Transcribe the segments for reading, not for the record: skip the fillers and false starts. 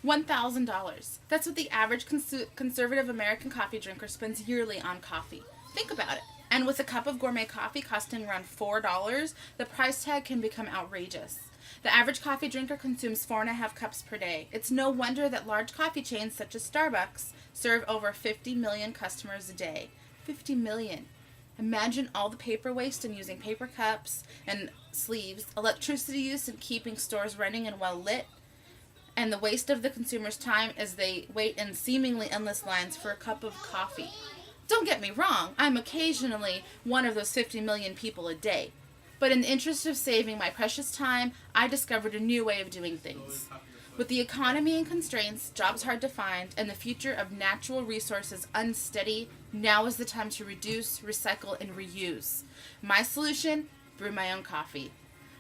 $1,000. That's what the average conservative American coffee drinker spends yearly on coffee. Think about it. And with a cup of gourmet coffee costing around $4, the price tag can become outrageous. The average coffee drinker consumes 4.5 cups per day. It's no wonder that large coffee chains such as Starbucks serve over 50 million customers a day. 50 million. Imagine all the paper waste in using paper cups and sleeves, electricity use in keeping stores running and well lit, and the waste of the consumer's time as they wait in seemingly endless lines for a cup of coffee. Don't get me wrong, I'm occasionally one of those 50 million people a day. But in the interest of saving my precious time, I discovered a new way of doing things. With the economy and constraints, jobs hard to find, and the future of natural resources unsteady, now is the time to reduce, recycle, and reuse. My solution? Brew my own coffee.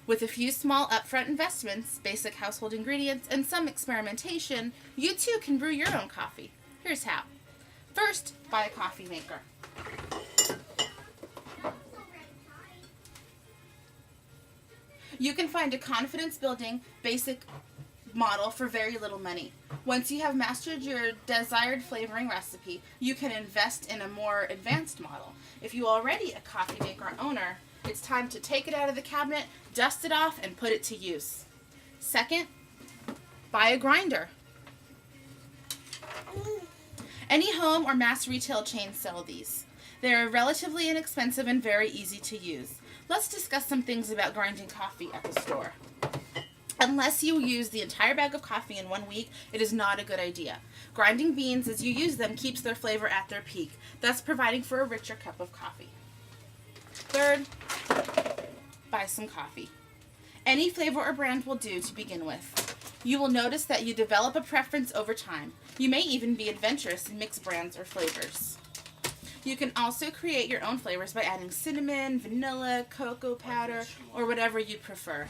With a few small upfront investments, basic household ingredients, and some experimentation, you too can brew your own coffee. Here's how. First, buy a coffee maker. You can find a confidence-building, basic model for very little money. Once you have mastered your desired flavoring recipe, you can invest in a more advanced model. If you are already a coffee maker owner, it's time to take it out of the cabinet, dust it off, and put it to use. Second, buy a grinder. Any home or mass retail chains sell these. They are relatively inexpensive and very easy to use. Let's discuss some things about grinding coffee at the store. Unless you use the entire bag of coffee in 1 week, it is not a good idea. Grinding beans as you use them keeps their flavor at their peak, thus providing for a richer cup of coffee. Third, buy some coffee. Any flavor or brand will do to begin with. You will notice that you develop a preference over time. You may even be adventurous and mix brands or flavors. You can also create your own flavors by adding cinnamon, vanilla, cocoa powder, or whatever you prefer.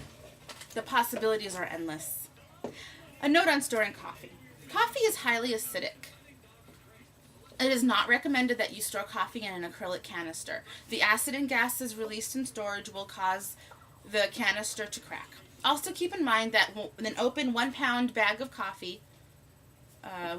The possibilities are endless. A note on storing coffee. Coffee is highly acidic. It is not recommended that you store coffee in an acrylic canister. The acid and gases released in storage will cause the canister to crack. Also keep in mind that an open 1-pound bag of coffee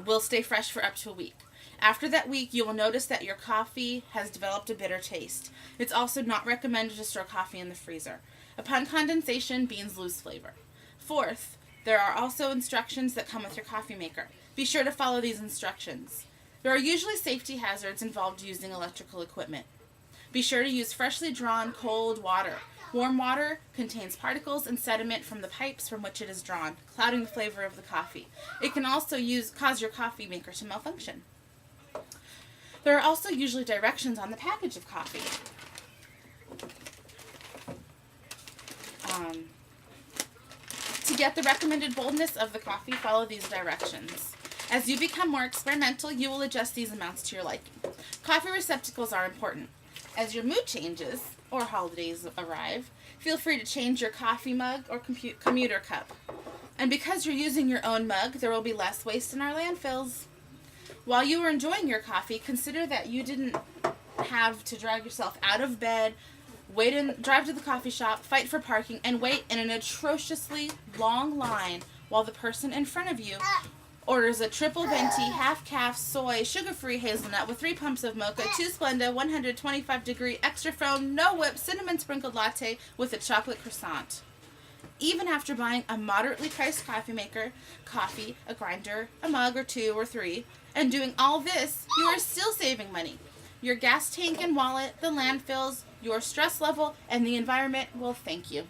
will stay fresh for up to a week. After that week, you will notice that your coffee has developed a bitter taste. It's also not recommended to store coffee in the freezer. Upon condensation, beans lose flavor. Fourth, there are also instructions that come with your coffee maker. Be sure to follow these instructions. There are usually safety hazards involved using electrical equipment. Be sure to use freshly drawn cold water. Warm water contains particles and sediment from the pipes from which it is drawn, clouding the flavor of the coffee. It can also cause your coffee maker to malfunction. There are also usually directions on the package of coffee. To get the recommended boldness of the coffee, follow these directions. As you become more experimental, you will adjust these amounts to your liking. Coffee receptacles are important. As your mood changes, or holidays arrive, feel free to change your coffee mug or commuter cup. And because you're using your own mug, there will be less waste in our landfills. While you are enjoying your coffee, consider that you didn't have to drag yourself out of bed, drive to the coffee shop, fight for parking, and wait in an atrociously long line while the person in front of you orders a triple venti, half-calf, soy, sugar-free hazelnut with 3 pumps of mocha, 2 Splenda, 125-degree, extra foam, no whip, cinnamon-sprinkled latte with a chocolate croissant. Even after buying a moderately priced coffee maker, coffee, a grinder, a mug or 2 or 3, and doing all this, you are still saving money. Your gas tank and wallet, the landfills, your stress level, and the environment will thank you.